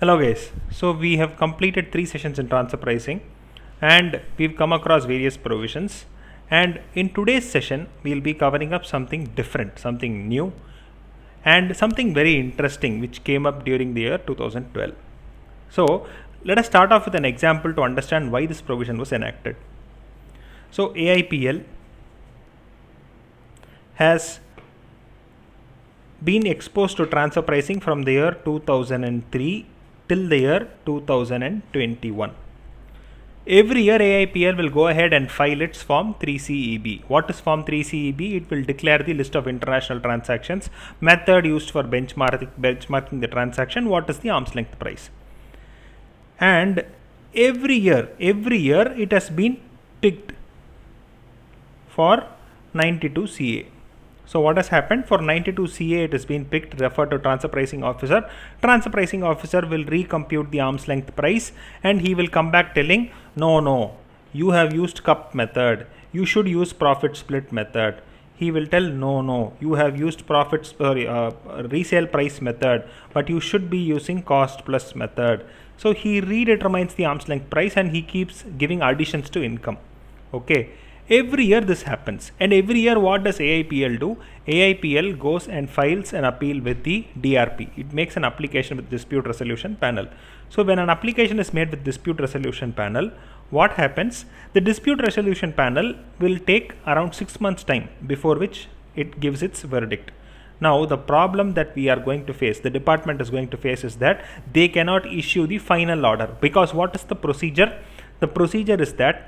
Hello guys, so we have completed 3 sessions in transfer pricing and we've come across various provisions, and in today's session we'll be covering up something different, something new and something very interesting which came up during the year 2012. So let us start off with an example to understand why this provision was enacted. So AIPL has been exposed to transfer pricing from the year 2003 till the year 2021. Every year AIPL will go ahead and file its Form 3CEB. What is Form 3CEB? It will declare the list of international transactions, method used for benchmarking the transaction, what is the arm's length price. And every year it has been picked for 92 CA. So what has happened for 92 CA, it has been picked, referred to transfer pricing officer. Transfer pricing officer will recompute the arm's length price and he will come back telling, no, you have used cup method, you should use profit split method. He will tell, no, you have used resale price method, but you should be using cost plus method. So he redetermines the arm's length price and he keeps giving additions to income. Okay. Every year this happens, and every year what does AIPL do? AIPL goes and files an appeal with the DRP. It makes an application with dispute resolution panel. So when an application is made with dispute resolution panel, what happens? The dispute resolution panel will take around 6 months time before which it gives its verdict. Now the problem that we are going to face, the department is going to face, is that they cannot issue the final order, because what is the procedure? The procedure is that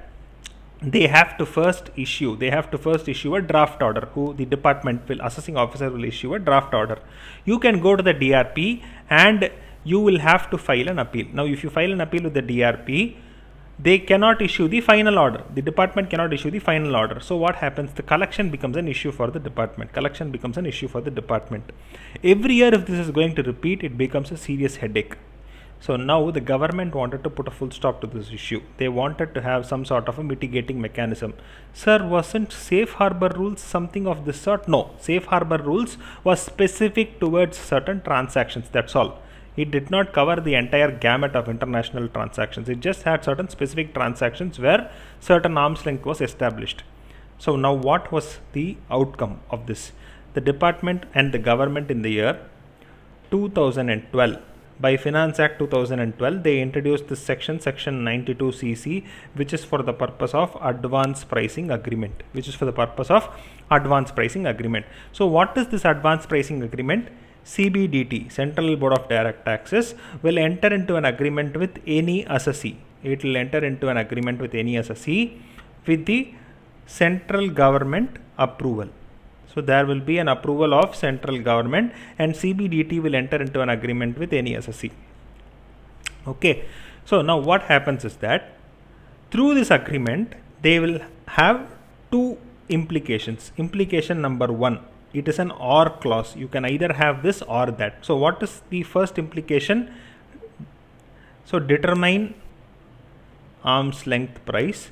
they have to first issue a draft order. The department assessing officer will issue a draft order. You can go to the DRP and you will have to file an appeal. Now if you file an appeal with the DRP, they cannot issue the final order. The department cannot issue the final order. So what happens? The collection becomes an issue for the department. Every year if this is going to repeat, it becomes a serious headache. So now the government wanted to put a full stop to this issue. They wanted to have some sort of a mitigating mechanism. Sir, wasn't safe harbor rules something of this sort? No, safe harbor rules was specific towards certain transactions, that's all. It did not cover the entire gamut of international transactions. It just had certain specific transactions where certain arm's length was established. So now what was the outcome of this? The department and the government in the year 2012, by Finance Act 2012, they introduced this section 92cc, which is for the purpose of advance pricing agreement. So what is this advance pricing agreement? CBDT, Central Board of Direct Taxes, will enter into an agreement with any assessee. It will enter into an agreement with any assessee with the central government approval. So there will be an approval of central government and CBDT will enter into an agreement with any assessee. Okay. So now what happens is that through this agreement, they will have two implications. Implication number one, it is an or clause. You can either have this or that. So what is the first implication? So determine arm's length price.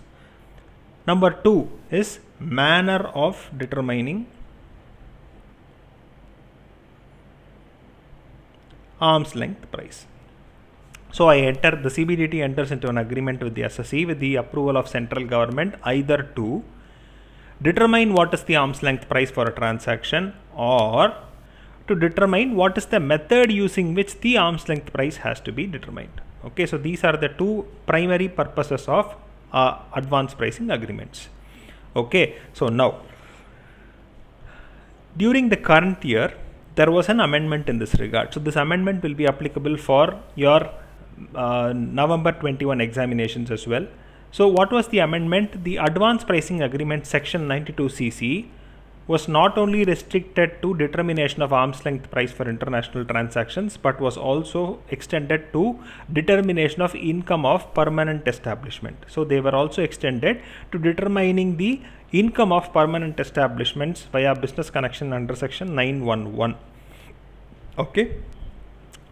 Number two is manner of determining arm's length price. So the CBDT enters into an agreement with the assessee with the approval of central government, either to determine what is the arm's length price for a transaction or to determine what is the method using which the arm's length price has to be determined. Okay, so these are the two primary purposes of advance pricing agreements. Okay, so now during the current year, there was an amendment in this regard. So this amendment will be applicable for your November 21 examinations as well. So what was the amendment? The advance pricing agreement section 92cc was not only restricted to determination of arm's length price for international transactions, but was also extended to determination of income of permanent establishment. So they were also extended to determining the income of permanent establishments via business connection under section 911. Okay.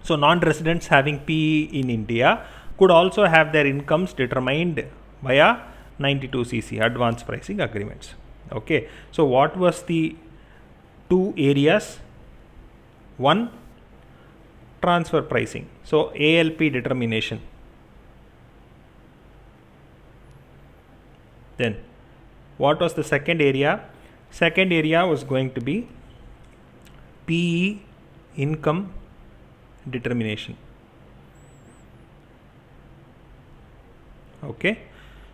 So non-residents having PE in India could also have their incomes determined via 92cc advance pricing agreements. Okay, so what was the two areas? One, transfer pricing. So ALP determination. Then what was the second area? Second area was going to be PE income determination. Okay,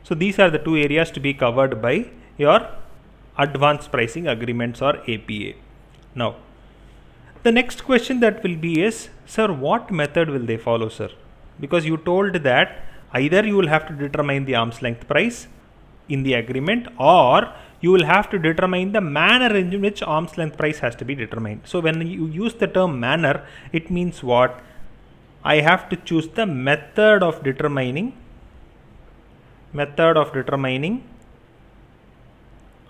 so these are the two areas to be covered by your advanced pricing agreements or APA. Now the next question that will be is, sir, what method will they follow, sir? Because you told that either you will have to determine the arm's length price in the agreement, or you will have to determine the manner in which arm's length price has to be determined. So when you use the term manner, it means what? I have to choose the method of determining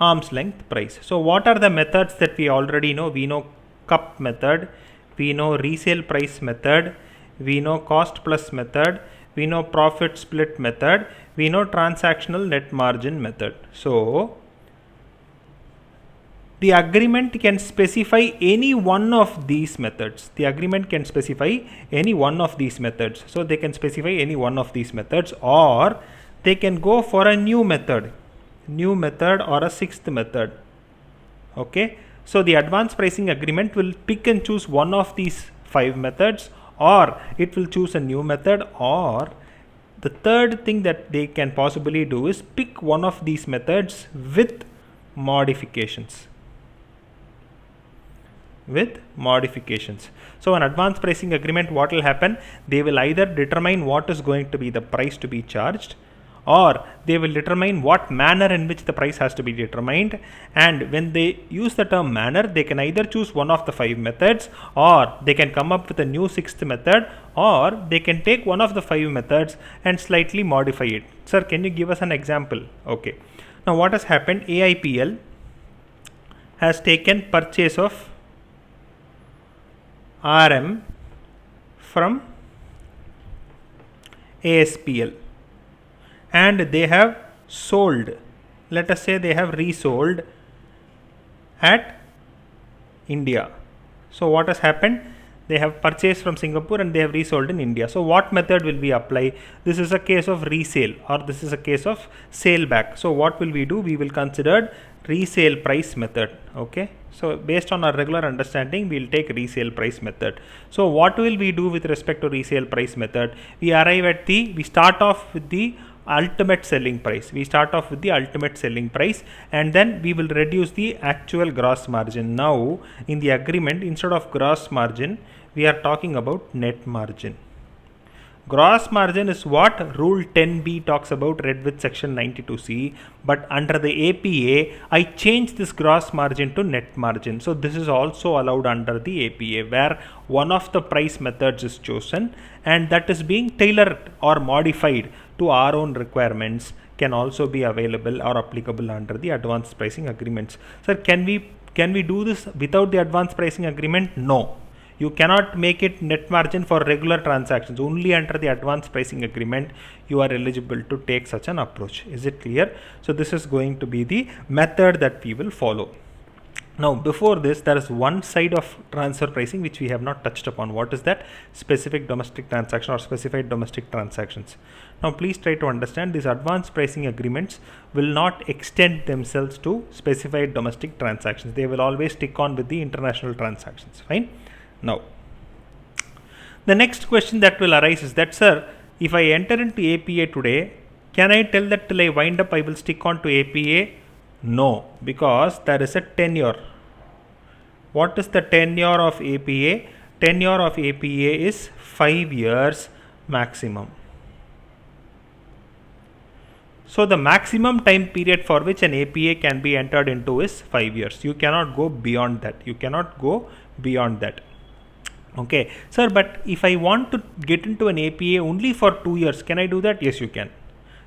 arm's length price. So what are the methods that we already know? We know cup method, we know resale price method, we know cost plus method, we know profit split method, we know transactional net margin method. So the agreement can specify any one of these methods. So they can specify any one of these methods, or they can go for a new method or a sixth method. Okay, so the advanced pricing agreement will pick and choose one of these 5 methods, or it will choose a new method, or the third thing that they can possibly do is pick one of these methods with modifications. So an advanced pricing agreement, what will happen? They will either determine what is going to be the price to be charged, or they will determine what manner in which the price has to be determined. And when they use the term manner, they can either choose one of the 5 methods, or they can come up with a new 6th method, or they can take one of the 5 methods and slightly modify it. Sir, can you give us an example? Okay, now what has happened? AIPL has taken purchase of RM from ASPL, and they have sold, let us say they have resold at India. So what has happened? They have purchased from Singapore and they have resold in India. So what method will we apply? This is a case of resale, or this is a case of sale back. So what will we do? We will consider resale price method. Okay, so based on our regular understanding, we will take resale price method. So what will we do with respect to resale price method? We start off with the ultimate selling price. And then we will reduce the actual gross margin. Now in the agreement, instead of gross margin, we are talking about net margin. Gross margin is what Rule 10b talks about, read with section 92C, but under the APA, I change this gross margin to net margin. So this is also allowed under the APA, where one of the price methods is chosen, and that is being tailored or modified to our own requirements, can also be available or applicable under the advanced pricing agreements. Sir, can we do this without the advanced pricing agreement? No. You cannot make it net margin for regular transactions. Only under the advanced pricing agreement you are eligible to take such an approach. Is it clear? So this is going to be the method that we will follow. Now before this, there is one side of transfer pricing which we have not touched upon. What is that? Specific domestic transaction or specified domestic transactions. Now please try to understand, these advanced pricing agreements will not extend themselves to specified domestic transactions. They will always stick on with the international transactions. Fine. Now, the next question that will arise is that, sir, if I enter into APA today, can I tell that till I wind up I will stick on to APA? No, because there is a tenure. What is the tenure of APA? Tenure of APA is 5 years maximum. So the maximum time period for which an APA can be entered into is 5 years. You cannot go beyond that. Okay, sir, but if I want to get into an APA only for 2 years, can I do that? Yes, you can.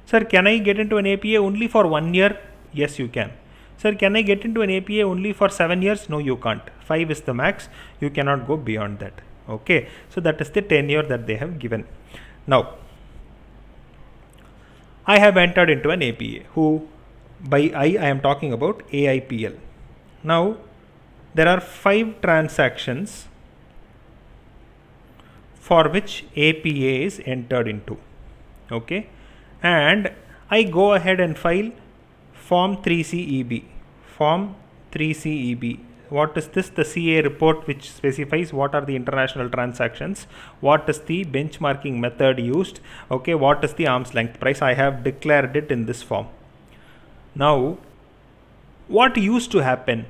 Sir, can I get into an APA only for 1 year? Yes, you can. Sir, can I get into an APA only for 7 years? No, you can't. 5 is the max. You cannot go beyond that. Okay, so that is the tenure that they have given. Now, I have entered into an APA. By I am talking about AIPL. Now, there are 5 transactions for which APA is entered into. Okay, and I go ahead and file Form 3CEB. Form 3CEB. What is this? The CA report which specifies what are the international transactions, what is the benchmarking method used, okay, what is the arm's length price. I have declared it in this form. Now, what used to happen?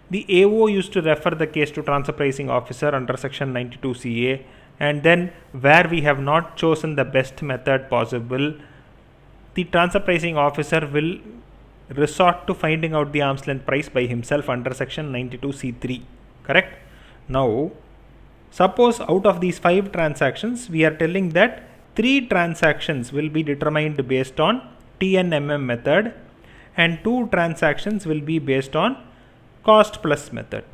The AO used to refer the case to transfer pricing officer under section 92 CA, and then where we have not chosen the best method possible, the transfer pricing officer will resort to finding out the arm's length price by himself under section 92 C3. Correct? Now, suppose out of these 5 transactions, we are telling that 3 transactions will be determined based on TNMM method and 2 transactions will be based on cost plus method.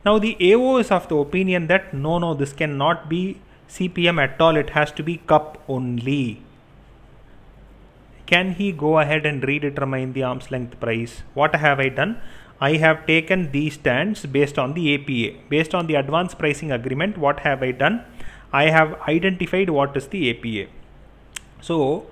Now the AO is of the opinion that no, this cannot be CPM at all, it has to be cup only. Can he go ahead and redetermine the arm's length price? What have I done? I have taken these stands based on the APA. Based on the advance pricing agreement, what have I done? I have identified what is the APA. So,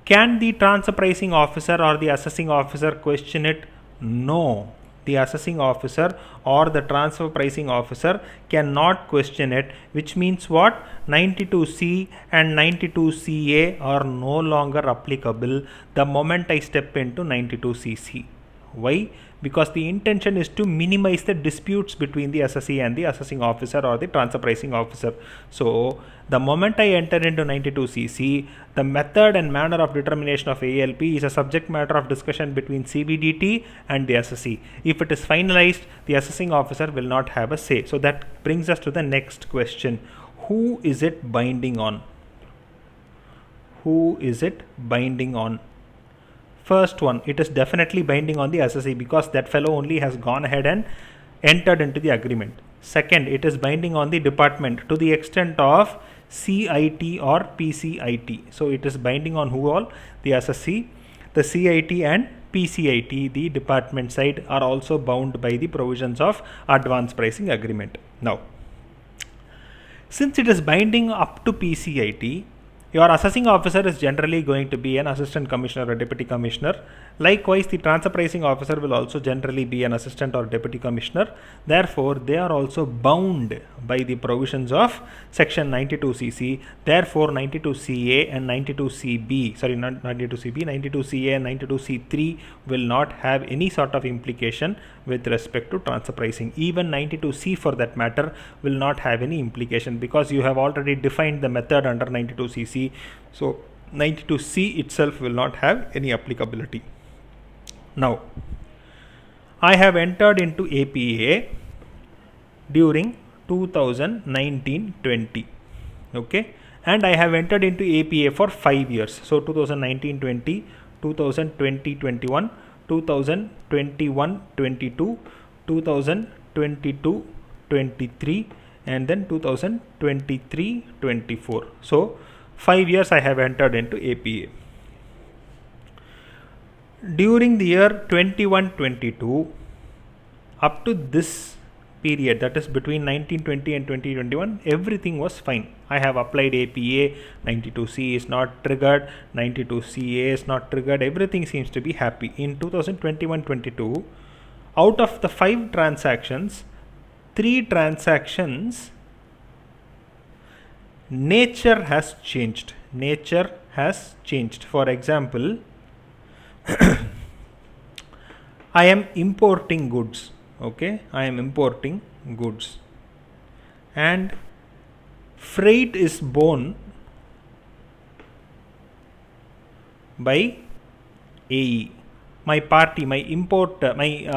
can the transfer pricing officer or the assessing officer question it? No. The assessing officer or the transfer pricing officer cannot question it, which means what? 92C and 92CA are no longer applicable the moment I step into 92CC. Why? Because the intention is to minimize the disputes between the assessee and the assessing officer or the transfer pricing officer. So, the moment I enter into 92CC, the method and manner of determination of ALP is a subject matter of discussion between CBDT and the assessee. If it is finalized, the assessing officer will not have a say. So, that brings us to the next question. Who is it binding on? Who is it binding on? First one, it is definitely binding on the assessee because that fellow only has gone ahead and entered into the agreement. Second, it is binding on the department to the extent of CIT or PCIT. So it is binding on who all? The assessee, the CIT and PCIT, the department side, are also bound by the provisions of advance pricing agreement. Now, since it is binding up to PCIT, your assessing officer is generally going to be an assistant commissioner or deputy commissioner. Likewise, the transfer pricing officer will also generally be an assistant or deputy commissioner. Therefore, they are also bound by the provisions of section 92CC. Therefore, 92CA and 92CB, sorry, not 92CB, 92CA and 92C3 will not have any sort of implication with respect to transfer pricing. Even 92C for that matter will not have any implication because you have already defined the method under 92CC. So 92C itself will not have any applicability. Now, I have entered into APA during 2019-20, okay, and I have entered into APA for 5 years. So 2019-20, 2020-21, 2021-22, 2022-23, and then 2023-24. So 5 years I have entered into APA. During the year 21-22, up to this period, that is between 1920 and 2021, everything was fine. I have applied APA, 92C is not triggered, 92CA is not triggered, everything seems to be happy. In 2021-22, out of the 5 transactions, 3 transactions, nature has changed. Nature has changed. For example, I am importing goods. Okay, I am importing goods, and freight is borne by AE. My party, my importer, my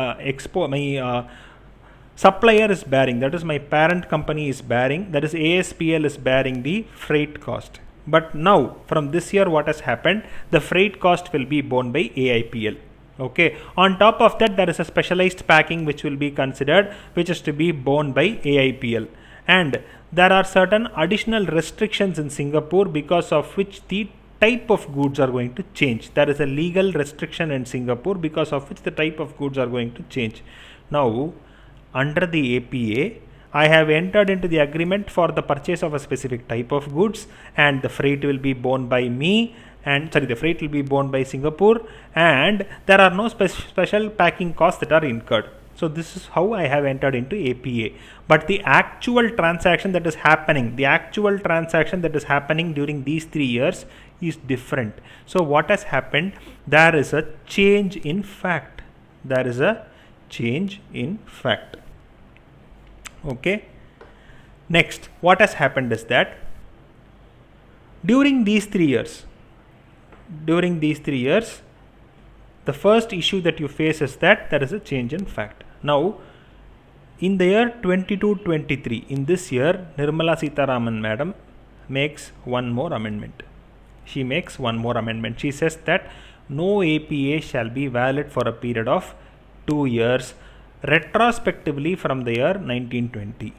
supplier is bearing, that is my parent company is bearing, that is ASPL is bearing the freight cost. But now from this year what has happened, the freight cost will be borne by AIPL. Okay, on top of that there is a specialized packing which will be considered, which is to be borne by AIPL, and there are certain additional restrictions in Singapore because of which the type of goods are going to change. There is a legal restriction in Singapore because of which the type of goods are going to change. Now under the APA, I have entered into the agreement for the purchase of a specific type of goods, and the freight will be borne by me, and the freight will be borne by Singapore, and there are no special packing costs that are incurred. So this is how I have entered into APA. But the actual transaction that is happening, during these 3 years is different. So what has happened? There is a change in fact. Okay. Next, what has happened is that during these 3 years, the first issue that you face is that there is a change in fact. Now, in the year 22-23, in this year, Nirmala Sitharaman madam makes one more amendment. She says that no APA shall be valid for a period of 2 years retrospectively from the year 1920.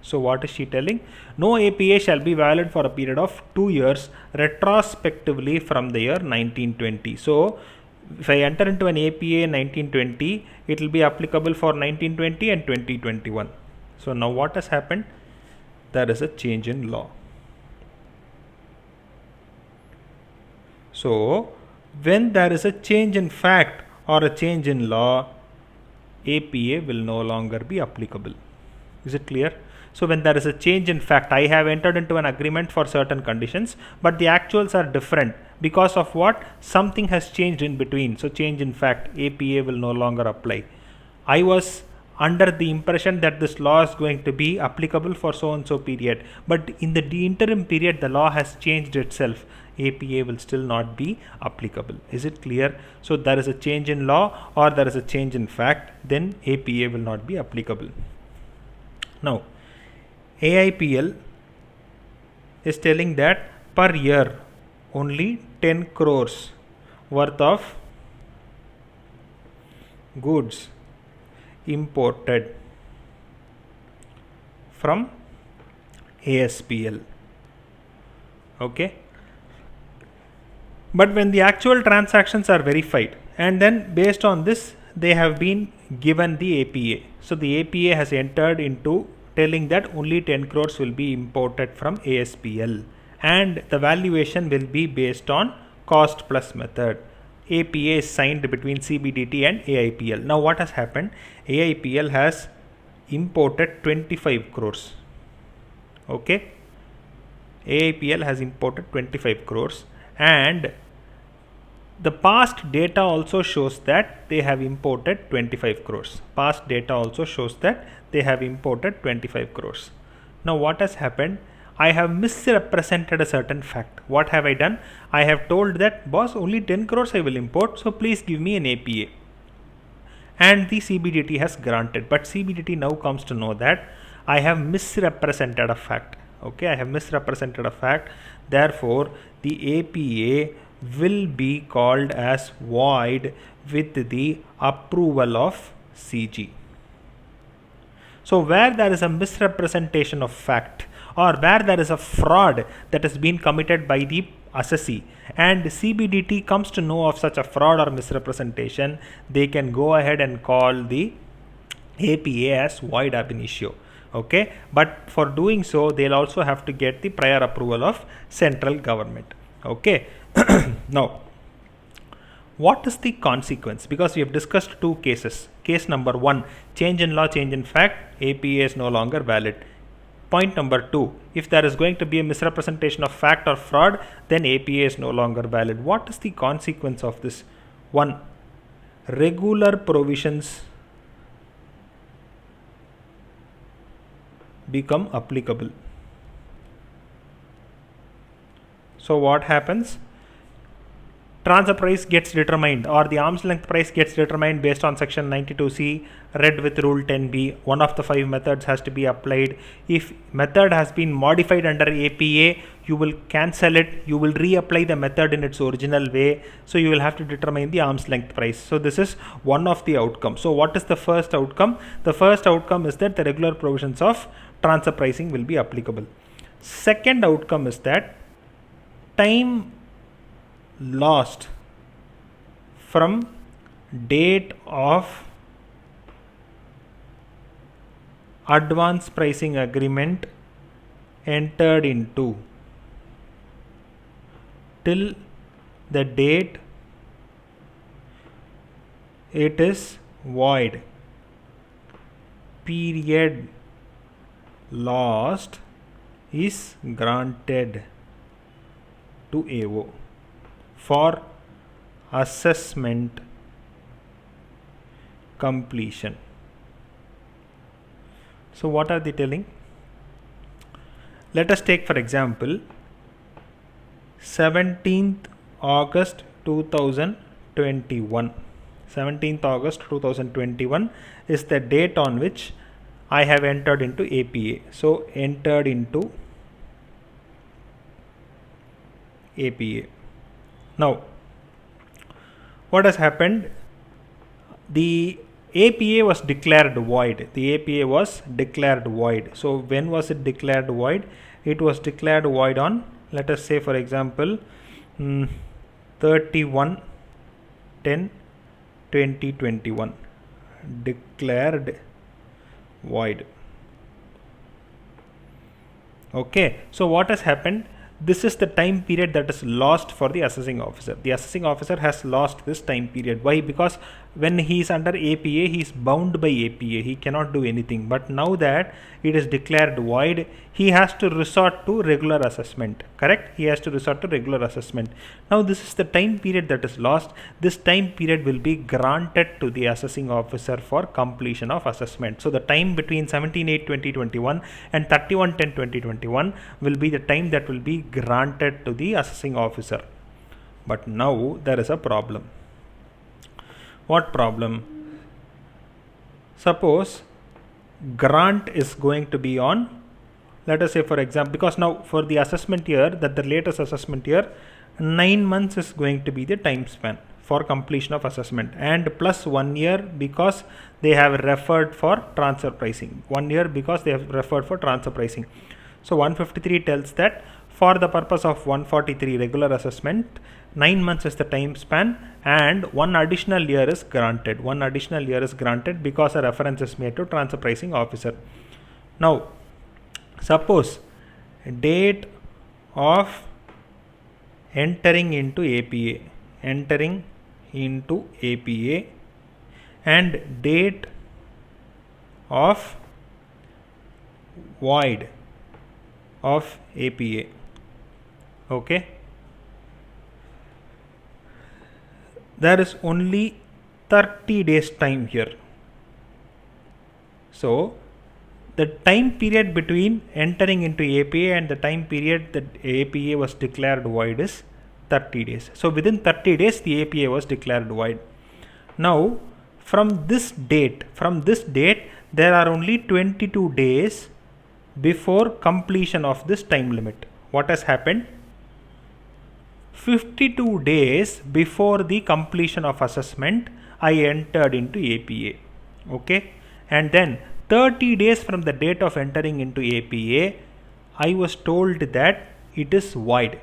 So what is she telling? No APA shall be valid for a period of 2 years retrospectively from the year 1920. So if I enter into an APA in 1920, it will be applicable for 1920 and 2021. So now what has happened? There is a change in law. So when there is a change in fact or a change in law, APA will no longer be applicable. Is it clear? So when there is a change in fact, I have entered into an agreement for certain conditions, but the actuals are different. Because of what? Something has changed in between. So change in fact, APA will no longer apply. I was under the impression that this law is going to be applicable for so and so period, but in the interim period the law has changed itself. APA will still not be applicable. Is it clear? So there is a change in law or there is a change in fact, then APA will not be applicable. Now, AIPL is telling that per year only 10 crores worth of goods imported from ASPL. Okay. But when the actual transactions are verified, and then based on this they have been given the APA. So the APA has entered into telling that only 10 crores will be imported from ASPL, and the valuation will be based on cost plus method. APA is signed between CBDT and AIPL. Now what has happened? AIPL has imported 25 crores. Okay. AIPL has imported 25 crores, and the past data also shows that they have imported 25 crores. Now what has happened? I have misrepresented a certain fact. What have I done? I have told that, boss, only 10 crores I will import, so please give me an APA. And the CBDT has granted. But CBDT now comes to know that I have misrepresented a fact. Okay, I have misrepresented a fact. Therefore, the APA will be called as void with the approval of CG. So where there is a misrepresentation of fact, or where there is a fraud that has been committed by the assessee, and CBDT comes to know of such a fraud or misrepresentation, they can go ahead and call the APA as void ab initio. Okay, but for doing so they'll also have to get the prior approval of central government. Okay. Now what is the consequence? Because we have discussed two cases. Case number 1, change in law, change in fact, APA is no longer valid. Point number 2, if there is going to be a misrepresentation of fact or fraud, then APA is no longer valid. What is the consequence of this? 1, regular provisions become applicable. So what happens? Transfer price gets determined, or the arm's length price gets determined based on section 92C, read with rule 10B. One of the 5 methods has to be applied. If method has been modified under APA, you will cancel it, you will reapply the method in its original way. So you will have to determine the arm's length price. So this is one of the outcomes. So what is the first outcome? The first outcome is that the regular provisions of transfer pricing will be applicable. Second outcome is that time lost from date of advance pricing agreement entered into till the date it is void, period lost is granted to AO for assessment completion. So what are they telling? Let us take for example 17th August 2021. 17th August 2021 is the date on which I have entered into APA. So entered into APA. Now what has happened? The APA was declared void. The APA was declared void. So when was it declared void? It was declared void on, let us say for example 31/10/2021. Declared void. Okay, so what has happened? This is the time period that is lost for the assessing officer. The assessing officer has lost this time period. Why? Because when he is under APA, he is bound by APA. He cannot do anything. But now that it is declared void, he has to resort to regular assessment. Correct? He has to resort to regular assessment. Now this is the time period that is lost. This time period will be granted to the assessing officer for completion of assessment. So the time between 17/8/2021 and 31/10/2021 will be the time that will be granted to the assessing officer. But now there is a problem. What problem? Suppose grant is going to be on, let us say for example, because now for the assessment year, that the latest assessment year, 9 months is going to be the time span for completion of assessment, and plus 1 year because they have referred for transfer pricing. 1 year because they have referred for transfer pricing. So 153 tells that for the purpose of 143 regular assessment, 9 months is the time span and 1 additional year is granted. 1 additional year is granted because a reference is made to transfer pricing officer. Now, suppose date of entering into APA, and date of void of APA. Okay, there is only 30 days time here. So the time period between entering into APA and the time period that APA was declared void is 30 days. So within 30 days the APA was declared void. Now from this date there are only 22 days before completion of this time limit. What has happened? 52 days before the completion of assessment, I entered into APA. Okay, and then 30 days from the date of entering into APA, I was told that it is void.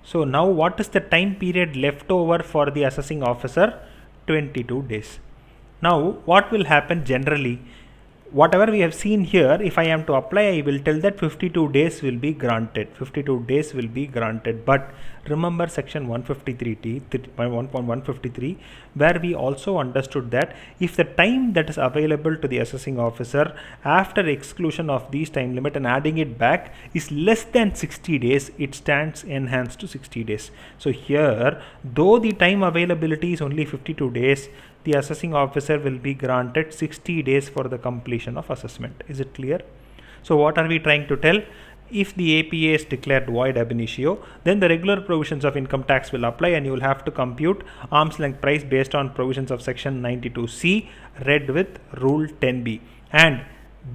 So now what is the time period left over for the assessing officer? 22 days. Now what will happen generally? Whatever we have seen here, if I am to apply, I will tell that 52 days will be granted. 52 days will be granted. But remember section 153, where we also understood that if the time that is available to the assessing officer after exclusion of these time limit and adding it back is less than 60 days, it stands enhanced to 60 days. So here, though the time availability is only 52 days, the assessing officer will be granted 60 days for the completion of assessment. Is it clear? So what are we trying to tell? If the APA is declared void ab initio, then the regular provisions of income tax will apply and you will have to compute arm's length price based on provisions of section 92C read with rule 10B. And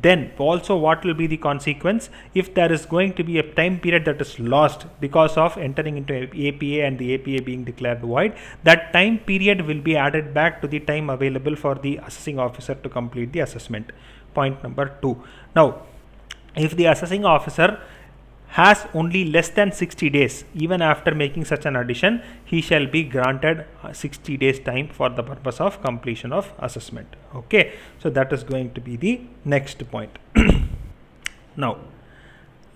then also what will be the consequence? If there is going to be a time period that is lost because of entering into APA and the APA being declared void, that time period will be added back to the time available for the assessing officer to complete the assessment. Point number 2. Now, if the assessing officer has only less than 60 days, even after making such an addition, he shall be granted 60 days time for the purpose of completion of assessment. Okay, so that is going to be the next point. Now,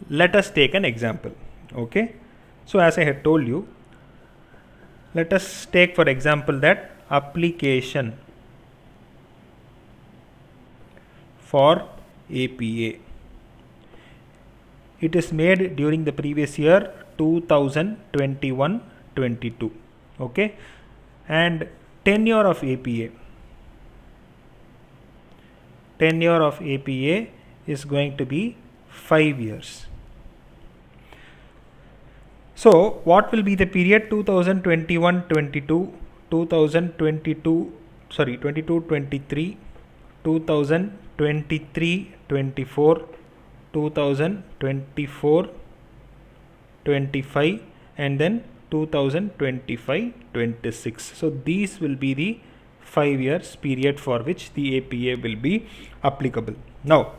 let us take an example. Okay, so as I had told you, let us take for example that application for APA. It is made during the previous year 2021-22. Okay, and tenure of APA is going to be 5 years. So what will be the period 2021-22, 22-23, 2023-24, 2024-25, and then 2025-26. So these will be the 5 years period for which the APA will be applicable. Now,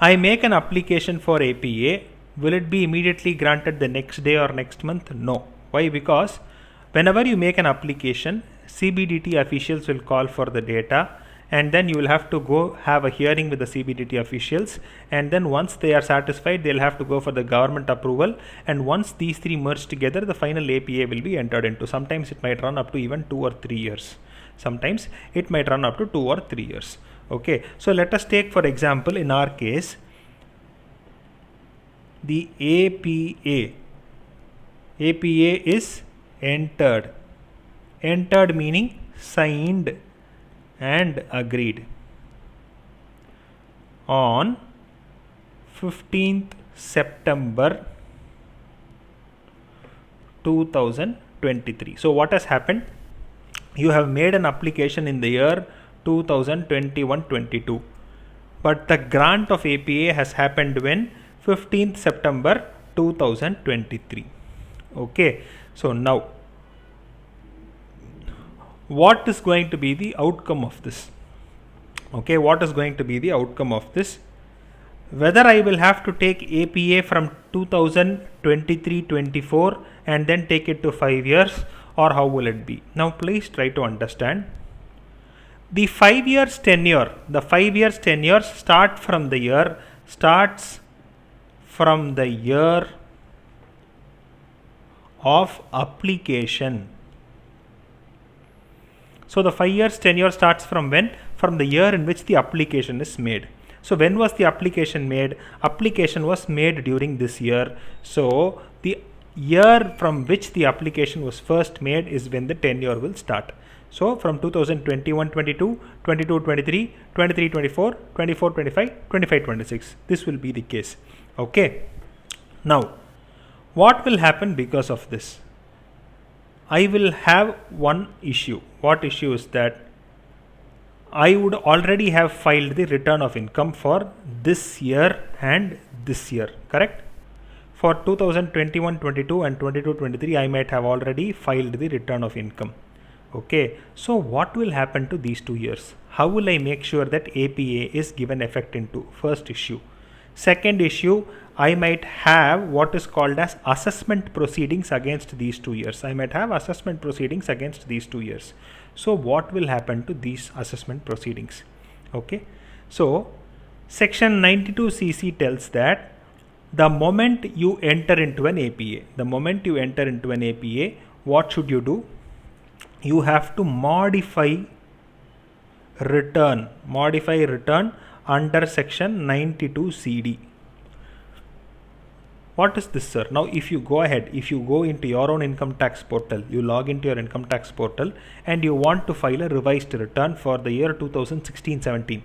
I make an application for APA. Will it be immediately granted the next day or next month? No. Why? Because whenever you make an application, CBDT officials will call for the data, and then you will have to go have a hearing with the CBDT officials, and then once they are satisfied, they'll have to go for the government approval, and once these three merge together, the final APA will be entered into. Sometimes it might run up to even 2 or 3 years. Sometimes it might run up to 2 or 3 years. Okay, so let us take for example in our case the APA. APA is entered meaning signed and agreed on 15th September 2023. So what has happened? You have made an application in the year 2021-22, but the grant of APA has happened when 15th September 2023. Okay, so now what is going to be the outcome of this? Okay, what is going to be the outcome of this? Whether I will have to take APA from 2023-24 and then take it to 5 years, or how will it be? Now please try to understand. The 5 years tenure, starts from the year of application. So the 5 years tenure starts from when? From the year in which the application is made. So when was the application made? Application was made during this year. So the year from which the application was first made is when the tenure will start. So from 2021-22, 22-23, 23-24, 24-25, 25-26. This will be the case. Okay. Now, what will happen because of this? I will have one issue. What issue is that? I would already have filed the return of income for this year and this year, correct? For 2021-22 and 22-23, I might have already filed the return of income. Okay, so what will happen to these 2 years? How will I make sure that APA is given effect into? First issue. Second issue, I might have what is called as assessment proceedings against these 2 years. So what will happen to these assessment proceedings? Okay, so section 92cc tells that the moment you enter into an APA, what should you do? You have to modify return under section 92CD. What is this, sir? Now if you go into your own income tax portal, you log into your income tax portal and you want to file a revised return for the year 2016-17.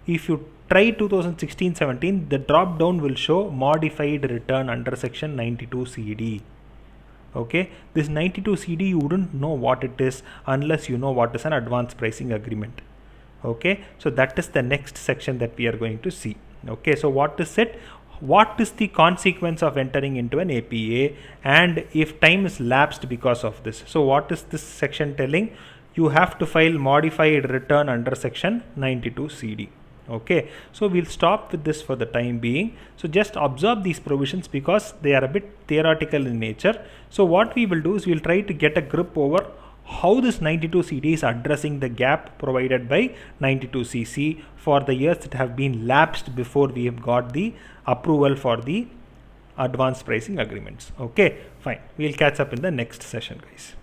If you try 2016-17, the drop down will show modified return under section 92CD. Okay, this 92CD, you wouldn't know what it is unless you know what is an advance pricing agreement. Okay, so that is the next section that we are going to see. Okay, so what is it? What is the consequence of entering into an APA, and if time is lapsed because of this? So what is this section telling? You have to file modified return under section 92CD. Okay, so we'll stop with this for the time being. So just observe these provisions because they are a bit theoretical in nature. So what we will do is we'll try to get a grip over how this 92CD is addressing the gap provided by 92CC for the years that have been lapsed before we have got the approval for the advanced pricing agreements. Okay, fine. We'll catch up in the next session, guys.